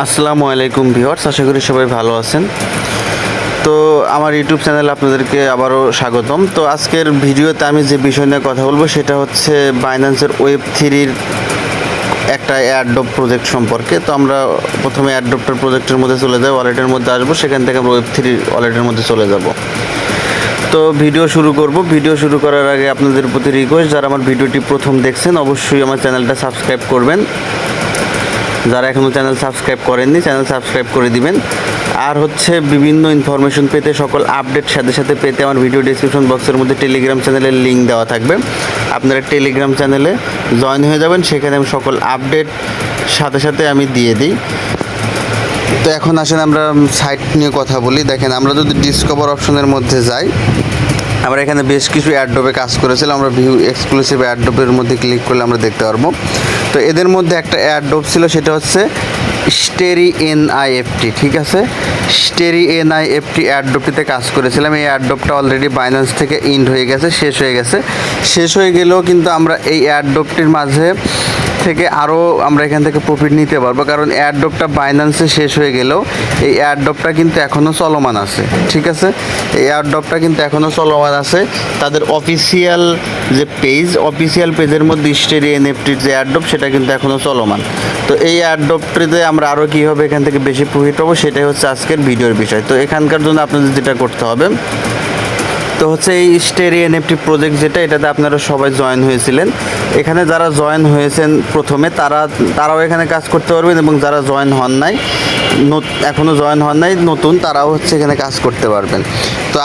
আসসালামু আলাইকুম ভিউয়ার্স, আশা করি সবাই ভালো আছেন। তো আমার ইউটিউব চ্যানেলে আপনাদেরকে আবারও স্বাগতম। তো আজকের ভিডিওতে আমি যে বিষয় নিয়ে কথা বলবো সেটা হচ্ছে বাইন্যান্সের ওয়েব3-র একটা অ্যাডডপ প্রজেক্ট সম্পর্কে। তো আমরা প্রথমে অ্যাডডপটার প্রজেক্টের মধ্যে চলে যাই, ওয়ালেটের মধ্যে আসবো, সেখান থেকে আমরা ওয়েব3 ওয়ালেটের মধ্যে চলে যাব। তো ভিডিও শুরু করব। ভিডিও শুরু করার আগে আপনাদের প্রতি রিকোয়েস্ট, যারা আমার ভিডিওটি প্রথম দেখছেন অবশ্যই আমার চ্যানেলটা সাবস্ক্রাইব করবেন। যারা এখনও চ্যানেল সাবস্ক্রাইব করেননি চ্যানেল সাবস্ক্রাইব করে দিবেন। আর হচ্ছে বিভিন্ন ইনফরমেশন পেতে, সকল আপডেট সাথে সাথে পেতে আমার ভিডিও ডিসক্রিপশন বক্সের মধ্যে টেলিগ্রাম চ্যানেলের লিঙ্ক দেওয়া থাকবে। আপনারা টেলিগ্রাম চ্যানেলে জয়েন হয়ে যাবেন, সেখানে আমি সকল আপডেট সাথে সাথে আমি দিয়ে দিই। তো এখন আসেন আমরা সাইট নিয়ে কথা বলি। দেখেন, আমরা যদি ডিসকভার অপশনের মধ্যে যাই, আমরা এখানে বেশ কিছু অ্যাডডপে কাজ করেছিলাম। আমরা ভিউ এক্সক্লুসিভ অ্যাডডপের মধ্যে ক্লিক করলে আমরা দেখতে পারবো। তো এদের মধ্যে একটা অ্যাডডপ ছিল, সেটা হচ্ছে স্টেরি এনআইএফটি। ঠিক আছে, স্টেরি এনআইএফটি অ্যাডডপটিতে কাজ করেছিলাম। এই অ্যাডডপটা অলরেডি বাইন্যান্স থেকে ইন্ড হয়ে গেছে, শেষ হয়ে গেছে। শেষ হয়ে গেলেও কিন্তু আমরা এই অ্যাডডপটির মাঝে থেকে আরও আমরা এখান থেকে প্রফিট নিতে পারবো, কারণ অ্যাডডপটা বাইন্যান্সে শেষ হয়ে গেলেও এই অ্যাডডপটা কিন্তু এখনও চলমান আছে। ঠিক আছে, এই অ্যাডডপটা কিন্তু এখনও চলমান আছে। তাদের অফিসিয়াল যে অফিসিয়াল পেজের মধ্যে স্টেরি এনএফটির যে অ্যাডডপ, সেটা কিন্তু এখনও চলমান। তো এই অ্যাডডপটিতে আমরা আরও কীভাবে এখান থেকে বেশি প্রফিট পাবো, সেটাই হচ্ছে আজকের ভিডিওর বিষয়। তো এখানকার জন্য আপনাদের যেটা করতে হবে, তো হচ্ছে এই স্টেরি এনএফটি প্রজেক্ট যেটা, এটাতে আপনারা সবাই জয়েন হয়েছিলেন। এখানে যারা জয়েন হয়েছেন প্রথমে তারাও এখানে কাজ করতে পারবেন, এবং যারা জয়েন হন নাই, এখনও জয়েন হন নাই নতুন, তারাও হচ্ছে এখানে কাজ করতে পারবেন। তো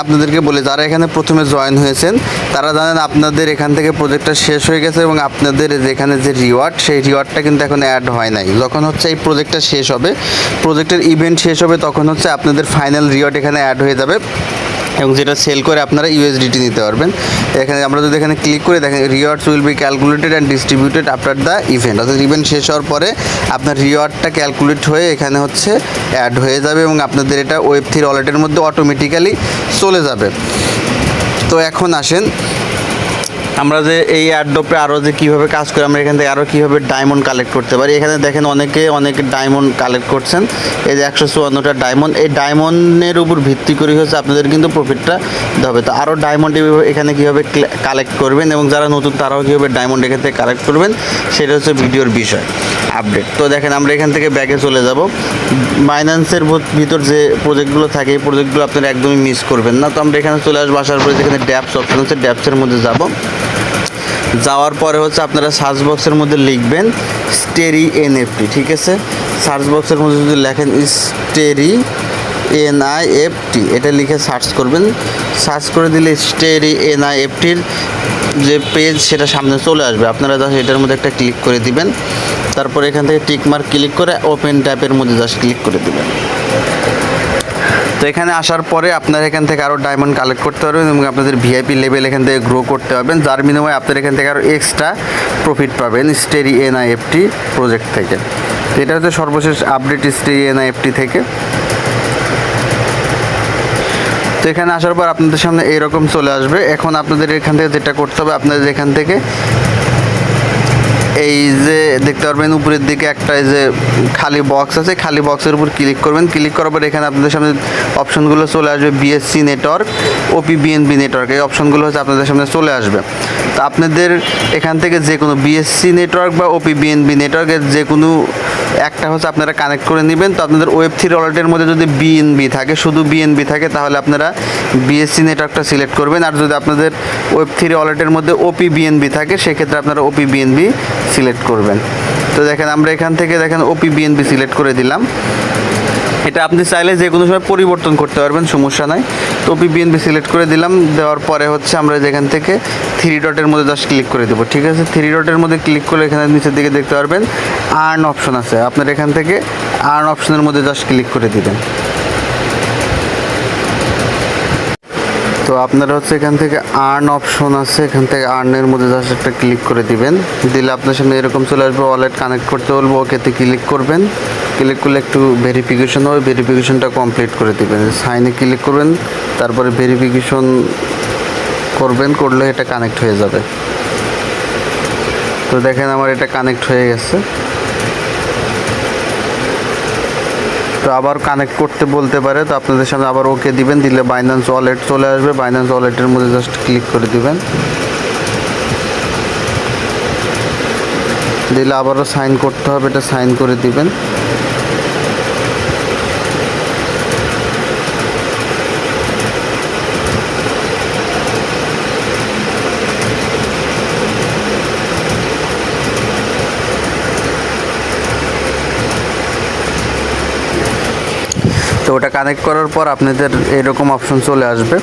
আপনাদেরকে বলে, যারা এখানে প্রথমে জয়েন হয়েছেন তারা জানেন আপনাদের এখান থেকে প্রজেক্টটা শেষ হয়ে গেছে, এবং আপনাদের যেখানে যে রিওয়ার্ড, সেই রিওয়ার্ডটা কিন্তু এখন অ্যাড হয় নাই। যখন হচ্ছে এই প্রজেক্টটা শেষ হবে, প্রজেক্টের ইভেন্ট শেষ হবে, তখন হচ্ছে আপনাদের ফাইনাল রিওয়ার্ড এখানে অ্যাড হয়ে যাবে, এবং যেটা সেল করে আপনারা ইউএসডিটি নিতে পারবেন। এখানে আমরা যদি এখানে ক্লিক করে দেখেন, rewards will be calculated and distributed after the event, অর্থাৎ ইভেন্ট শেষ হওয়ার পরে আপনার রিওয়ার্ডটা ক্যালকুলেট হয়ে এখানে হচ্ছে অ্যাড হয়ে যাবে, এবং আপনাদের এটা ওয়েব3 ওয়ালেটের মধ্যে অটোমেটিক্যালি চলে যাবে। তো এখন আসেন আমরা যে এই অ্যাডডপে আরও যে কীভাবে কাজ করে, আমরা এখান থেকে আরও কীভাবে ডায়মন্ড কালেক্ট করতে পারি। এখানে দেখেন অনেকে ডায়মন্ড কালেক্ট করছেন, এই যে 154টা ডায়মন্ড। এই ডায়মন্ডের উপর ভিত্তি করে হচ্ছে আপনাদের কিন্তু প্রফিটটা দিতে হবে। তো আরও ডায়মন্ড এখানে কীভাবে কালেক্ট করবেন, এবং যারা নতুন তারাও কীভাবে ডায়মন্ড এখান থেকে কালেক্ট করবেন, সেটা হচ্ছে ভিডিওর বিষয় আপডেট। তো দেখেন, আমরা এখান থেকে ব্যাকে চলে যাব। বাইন্যান্সের ভিতর যে প্রজেক্টগুলো থাকে, এই প্রজেক্টগুলো আপনারা একদমই মিস করবেন না। তো আমরা এখানে চলে আসবো, আসার পরে যেখানে ড্যাপস অপশন আছে, ড্যাপসের মধ্যে যাব। যাওয়ার পরে হচ্ছে আপনারা সার্চ বক্সের মধ্যে লিখবেন স্টেরি এনএফটি। ঠিক আছে, সার্চ বক্সের মধ্যে যদি লেখেন স্টেরি এনআইএফটি, এটা লিখে সার্চ করবেন। সার্চ করে দিলে স্টেরি এনআইএফটির যে পেজ, সেটা সামনে চলে আসবে। আপনারা জাস্ট এটার মধ্যে একটা ক্লিক করে দিবেন। তারপর এখান থেকে টিক মার্ক ক্লিক করে ওপেন ট্যাপের মধ্যে জাস্ট ক্লিক করে দিবেন। তো এখানে আসার পরে আপনারা এখান থেকে আরও ডায়মন্ড কালেক্ট করতে পারবেন, এবং আপনাদের ভিআইপি লেভেল এখান থেকে গ্রো করতে পারবেন, যার বিনিময়ে আপনারা এখান থেকে আরও এক্সট্রা প্রফিট পাবেন স্টেরি এনআইএফটি প্রজেক্ট থেকে। তো এটা হচ্ছে সর্বশেষ আপডেট স্টেরি এনআইএফটি থেকে। তো এখানে আসার পর আপনাদের সামনে এইরকম চলে আসবে। এখন আপনাদের এখান থেকে যেটা করতে হবে, আপনাদের এখান থেকে এই যে দেখতে পারবেন উপরের দিকে একটা এই যে খালি বক্স আছে, খালি বক্সের উপর ক্লিক করবেন। ক্লিক করার পর এখানে আপনাদের সামনে অপশনগুলো চলে আসবে, বিএসসি নেটওয়ার্ক, ওপি বিএনবি নেটওয়ার্ক, এই অপশনগুলো হচ্ছে আপনাদের সামনে চলে আসবে। তো আপনাদের এখান থেকে যে কোনো বিএসসি নেটওয়ার্ক বা ওপি বিএনবি নেটওয়ার্কের যে কোনো একটা হচ্ছে আপনারা কানেক্ট করে নেবেন। তো আপনাদের ওয়েব3 ওয়ালেটের মধ্যে যদি বিএনবি থাকে, শুধু বিএনবি থাকে, তাহলে আপনারা বিএসসি নেটওয়ার্কটা সিলেক্ট করবেন। আর যদি আপনাদের ওয়েব3 ওয়ালেটের মধ্যে ওপি বিএনবি থাকে, সেক্ষেত্রে আপনারা ওপি বিএনবি সিলেক্ট করবেন। তো দেখেন, আমরা এখান থেকে দেখেন ওপি বিএনবি সিলেক্ট করে দিলাম। এটা আপনি চাইলে যে কোনো সময় পরিবর্তন করতে পারবেন, সমস্যা নাই। তো ওপি বিএনবি সিলেক্ট করে দিলাম। দেওয়ার পরে হচ্ছে আমরা যেখান থেকে 3 ডটের মধ্যে জাস্ট ক্লিক করে দেবো। ঠিক আছে, 3 ডটের মধ্যে ক্লিক করলে এখানে নিচের দিকে দেখতে পারবেন আর্ন অপশন আছে। আপনার এখান থেকে আর্ন অপশনের মধ্যে জাস্ট ক্লিক করে দিবেন। তো আপনারা হচ্ছে এখান থেকে আর্ন অপশন আছে, এখান থেকে আর্নের মধ্যে জাস্ট একটা ক্লিক করে দিবেন। দিলে আপনার সামনে এরকম চলে আসবে, ওয়ালেট কানেক্ট করতে বলবো, ওকেতে ক্লিক করবেন। ক্লিক করলে একটু ভেরিফিকেশন হবে, ভেরিফিকেশনটা কমপ্লিট করে দিবেন। সাইনে ক্লিক করবেন, তারপরে ভেরিফিকেশন করলে এটা কানেক্ট হয়ে যাবে। তো দেখেন, আমার এটা কানেক্ট হয়ে গেছে। তো আবার কানেক্ট করতে বলতে পারে, তো আপনাদের সামনে আবার ওকে দিবেন, দিলে বাইন্যান্স ওয়ালেট চলে আসবে। বাইন্যান্স ওয়ালেটের মধ্যে জাস্ট ক্লিক করে দিবেন, দিলে আবারও সাইন করতে হবে, এটা সাইন করে দিবেন। তো ওটা কানেক্ট করার পর আপনাদের এরকম অপশন চলে আসবে।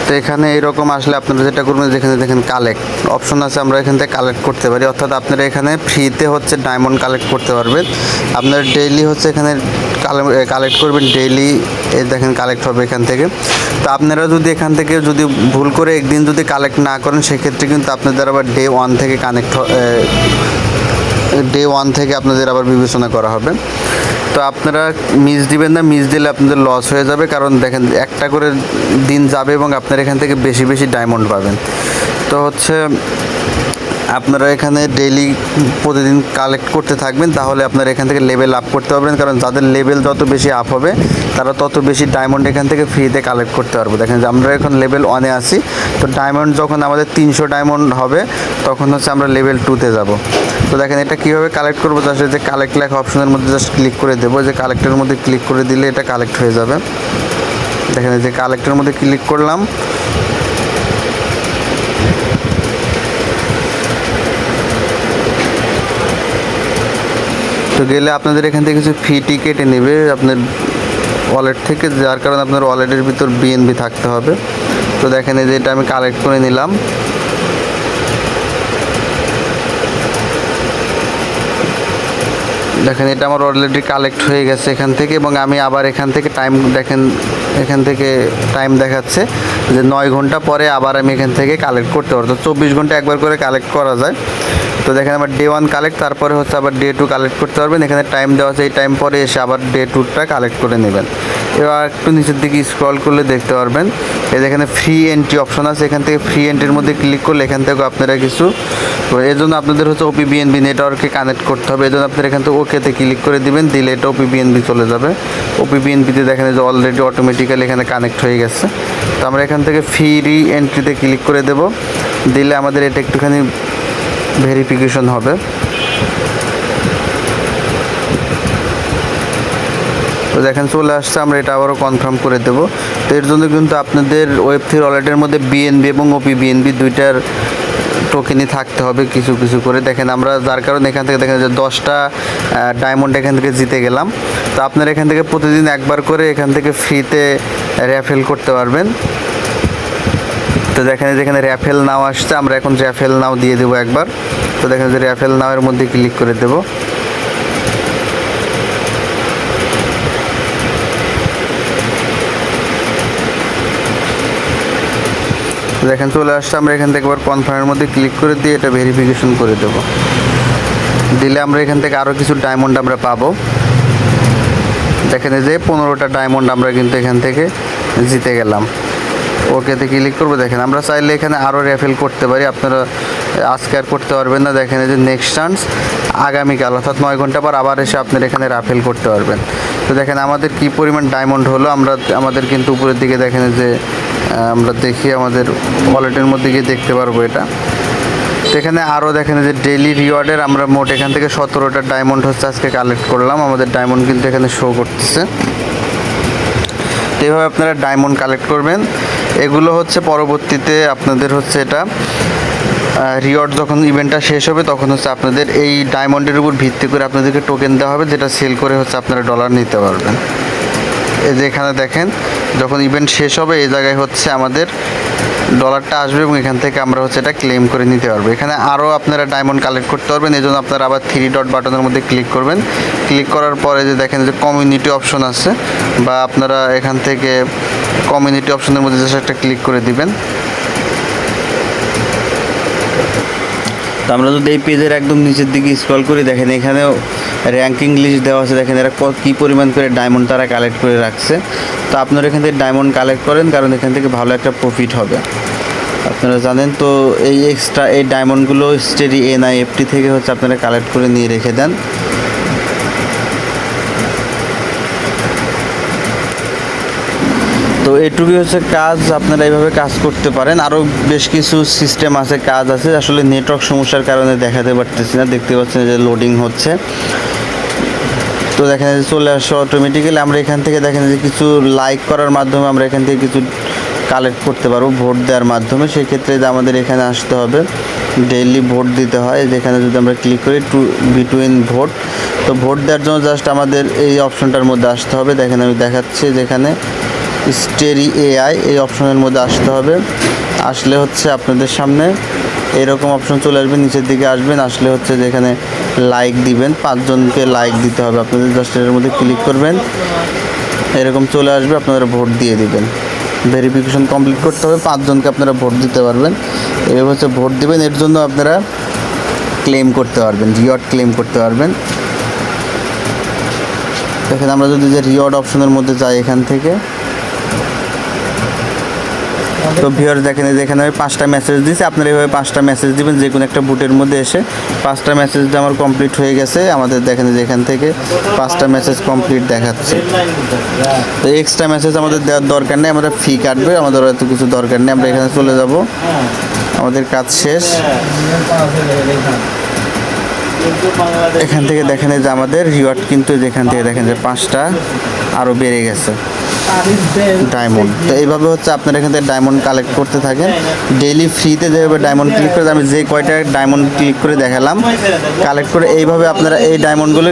তো এখানে এরকম আসলে আপনারা যেটা করবেন, যেখানে দেখেন কালেক্ট অপশন আছে, আমরা এখান থেকে কালেক্ট করতে পারি। অর্থাৎ আপনারা এখানে ফ্রিতে হচ্ছে ডায়মন্ড কালেক্ট করতে পারবেন। আপনারা ডেইলি হচ্ছে এখানে কালেক্ট করবেন, ডেইলি দেখেন কালেক্ট হবে এখান থেকে। তো আপনারা যদি এখান থেকে যদি ভুল করে একদিন যদি কালেক্ট না করেন, সেক্ষেত্রে কিন্তু আপনাদের আবার ডে ওয়ান থেকে আপনাদের আবার বিবেচনা করা হবে। তো আপনারা মিস দিবেন না, মিস দিলে আপনাদের লস হয়ে যাবে। কারণ দেখেন একটা করে দিন যাবে এবং আপনারা এখান থেকে বেশি বেশি ডায়মন্ড পাবেন। তো হচ্ছে আপনারা এখানে ডেইলি প্রতিদিন কালেক্ট করতে থাকবেন, তাহলে আপনারা এখান থেকে লেভেল আপ করতে পারবেন। কারণ যাদের লেভেল যত বেশি আপ হবে, তারা তত বেশি ডায়মন্ড এখান থেকে ফ্রিতে কালেক্ট করতে পারবো। দেখেন যে আমরা এখন লেভেল 1-এ আছি, তো ডায়মন্ড যখন আমাদের 300 ডায়মন্ড হবে, তখন হচ্ছে আমরা লেভেল 2-তে যাব। তো দেখেন এটা কীভাবে কালেক্ট করবো, জাস্ট যে কালেক্ট লেখা অপশনের মধ্যে জাস্ট ক্লিক করে দেবো, যে কালেক্টের মধ্যে ক্লিক করে দিলে এটা কালেক্ট হয়ে যাবে। দেখেন যে কালেক্টের মধ্যে ক্লিক করলাম, তো গেলে আপনাদের এখান থেকে কিছু ফি কেটে নেবে আপনার ওয়ালেট থেকে, যার কারণে আপনার ওয়ালেটের ভিতর বিএনবি থাকতে হবে। তো দেখেন এই যে এটা আমি কালেক্ট করে নিলাম। দেখেন এটা আমার অলরেডি কালেক্ট হয়ে গেছে এখান থেকে, এবং আমি আবার এখান থেকে টাইম দেখেন, এখান থেকে টাইম দেখাচ্ছে যে 9 ঘন্টা পরে আবার আমি এখান থেকে কালেক্ট করতে পারবো। তো 24 ঘন্টা একবার করে কালেক্ট করা যায়। তো দেখেন আমার ডে 1 কালেক্ট, তারপরে হচ্ছে আবার ডে 2 কালেক্ট করতে পারবেন। এখানে টাইম দেওয়া আছে, এই টাইম পরে এসে আবার ডে 2টা কালেক্ট করে নেবেন। এবার একটু নিচের দিকে স্ক্রল করলে দেখতে পারবেন এই যেখানে ফ্রি এন্ট্রি অপশন আছে, এখান থেকে ফ্রি এন্ট্রির মধ্যে ক্লিক করলে এখান থেকে আপনারা কিছু, তো এই জন্য আপনাদের হচ্ছে ওপিবিএনবি নেটওয়ার্কে কানেক্ট করতে হবে। এই জন্য আপনারা এখান থেকে ওকেতে ক্লিক করে দিবেন, দিলে এটা ওপিবিএনবি চলে যাবে। ওপিবিএনবিতে দেখেন যে অলরেডি অটোমেটিক্যালি এখানে কানেক্ট হয়ে গেছে। তো আমরা এখান থেকে ফ্রি এন্ট্রিতে ক্লিক করে দেব, দিলে আমাদের এটা একটুখানি ভেরিফিকেশন হবে। তো দেখেন চলে আসছে, আমরা এটা আবারও কনফার্ম করে দেব। তো এর জন্য কিন্তু আপনাদের ওয়েব3 ওয়ালেটের মধ্যে বিএনবি এবং ওপিবিএনবি দুইটার টোকেনই থাকতে হবে কিছু কিছু করে। দেখেন আমরা যার কারণে এখান থেকে দেখেন যে 10টা ডায়মন্ড এখান থেকে জিতে গেলাম। তো আপনারা এখান থেকে প্রতিদিন একবার করে এখান থেকে ফ্রিতে র্যাফেল করতে পারবেন। তো দেখেন যেখানে র্যাফেল নাও আসছে, আমরা এখন র্যাফেল নাও দিয়ে দেবো একবার। তো দেখেন যে র্যাফেল নাওয়ের মধ্যে ক্লিক করে দেবো। দেখেন চলে আসছে, আমরা এখান থেকে একবার কনফার্মের মধ্যে ক্লিক করে দিয়ে এটা ভেরিফিকেশন করে দেবো, দিলে আমরা এখান থেকে আরও কিছু ডায়মন্ড আমরা পাবো। দেখেন যে 15টা ডায়মন্ড আমরা কিন্তু এখান থেকে জিতে গেলাম। ওকেতে ক্লিক করবো। দেখেন আমরা চাইলে এখানে আরও র্যাফেল করতে পারি, আপনারা আজকে আর করতে পারবেন না। দেখেন যে নেক্সট চান্স আগামীকাল, অর্থাৎ 9 ঘন্টা পর আবার এসে আপনারা এখানে রাফেল করতে পারবেন। তো দেখেন আমাদের কি পরিমাণ ডায়মন্ড হলো, আমাদের কিন্তু উপরের দিকে দেখেন যে আমরা দেখি আমাদের ওয়ালেটের মধ্যে গিয়ে দেখতে পারবো এটা। তো এখানে আরও দেখেন যে ডেইলি রিওয়ার্ডের আমরা মোট এখান থেকে 17টা ডায়মন্ড হচ্ছে আজকে কালেক্ট করলাম। আমাদের ডায়মন্ড কিন্তু এখানে শো করতেছে। এইভাবে আপনারা ডায়মন্ড কালেক্ট করবেন। এগুলো হচ্ছে পরবর্তীতে আপনাদের হচ্ছে এটা রিওয়ার্ড যখন ইভেন্টটা শেষ হবে, তখন হচ্ছে আপনাদের এই ডায়মন্ডের উপর ভিত্তি করে আপনাদেরকে টোকেন দেওয়া হবে, যেটা সেল করে হচ্ছে আপনারা ডলার নিতে পারবেন। এই যে এখানে দেখেন যখন ইভেন্ট শেষ হবে, এই জায়গায় হচ্ছে আমাদের ডলারটা আসবে এবং এখান থেকে আমরা হচ্ছে এটা ক্লেম করে নিতে পারবো। এখানে আরও আপনারা ডায়মন্ড কালেক্ট করতে পারবেন। এই জন্য আপনারা আবার 3 ডট বাটনের মধ্যে ক্লিক করবেন। ক্লিক করার পরে যে দেখেন যে কমিউনিটি অপশন আছে, বা আপনারা এখান থেকে কমিউনিটি অপশনের মধ্যে জাস্ট একটা ক্লিক করে দিবেন। তো আমরা যদি এই পেজের একদম নিচের দিকে স্ক্রল করি, দেখেন এখানেও র্যাঙ্কিং লিস্ট দেওয়া আছে। দেখেন এরা কী পরিমাণ করে ডায়মন্ড তারা কালেক্ট করে রাখছে। তো আপনারা এখান থেকে ডায়মন্ড কালেক্ট করেন, কারণ এখান থেকে ভালো একটা প্রফিট হবে, আপনারা জানেন। তো এই এক্সট্রা এই ডায়মন্ডগুলো স্টেডি এনআইএফটি থেকে হচ্ছে আপনারা কালেক্ট করে নিয়ে রেখে দেন। এটুকুই হচ্ছে কাজ, আপনারা এইভাবে কাজ করতে পারেন। আরও বেশ কিছু সিস্টেম আছে, কাজ আছে, আসলে নেটওয়ার্ক সমস্যার কারণে দেখাতে পারতেছি না। দেখতে পাচ্ছেন যে লোডিং হচ্ছে, তো দেখেন যে চলে আসছে অটোমেটিক্যালি। আমরা এখান থেকে দেখেন যে কিছু লাইক করার মাধ্যমে আমরা এখান থেকে কিছু কালেক্ট করতে পারবো ভোট দেওয়ার মাধ্যমে। সেক্ষেত্রে যে আমাদের এখানে আসতে হবে, ডেইলি ভোট দিতে হয়। যেখানে যদি আমরা ক্লিক করি বিটুইন ভোট, তো ভোট দেওয়ার জন্য জাস্ট আমাদের এই অপশনটার মধ্যে আসতে হবে। দেখেন আমি দেখাচ্ছি, যেখানে স্টেরি এআই এই অপশনের মধ্যে আসতে হবে। আসলে হচ্ছে আপনাদের সামনে এরকম অপশন চলে আসবে, নিচের দিকে আসবেন, আসলে হচ্ছে যেখানে লাইক দিবেন, 5 জনকে লাইক দিতে হবে আপনাদের। জাস্ট এর মধ্যে ক্লিক করবেন, এরকম চলে আসবে, আপনারা ভোট দিয়ে দিবেন। ভেরিফিকেশন কমপ্লিট করতে হবে, 5 জনকে আপনারা ভোট দিতে পারবেন। এভাবে হচ্ছে ভোট দিবেন, এর জন্য আপনারা ক্লেম করতে পারবেন, রিওয়ার্ড ক্লেম করতে পারবেন। দেখেন আমরা যদি যে রিওয়ার্ড অপশনের মধ্যে যাই এখান থেকে, তো ভিউয়ার্স দেখেন যেখানে আমি 5টা মেসেজ দিয়েছি, আপনারা এইভাবে 5টা মেসেজ দিবেন যে কোনো একটা বুটের মধ্যে এসে। 5টা মেসেজ আমার কমপ্লিট হয়ে গেছে। আমাদের দেখেন যে এখান থেকে 5টা মেসেজ কমপ্লিট দেখাচ্ছে। তো এক্সট্রা মেসেজ আমাদের দেওয়ার দরকার নেই, আমরা ফি কাটবে, আমাদের এত কিছু দরকার নেই। আমরা এখানে চলে যাব, আমাদের কাজ শেষ। এখান থেকে দেখেন যে আমাদের রিওয়ার্ড কিন্তু যেখান থেকে দেখেন যে 5টা আরও বেড়ে গেছে ডায়মন্ড। তো এইভাবে হচ্ছে আপনারা এখান থেকে ডায়মন্ড কালেক্ট করতে থাকেন ডেইলি ফ্রিতে। যেভাবে ডায়মন্ড ক্লিক করে আমি যে কয়টা ডায়মন্ড ক্লিক করে দেখালাম, কালেক্ট করে এইভাবে আপনারা এই ডায়মন্ডগুলো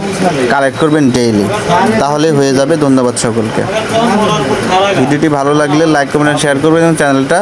কালেক্ট করবেন ডেইলি, তাহলে হয়ে যাবে। ধন্যবাদ সকলকে। ভিডিওটি ভালো লাগলে লাইক কমেন্ট শেয়ার করবেন এবং চ্যানেলটা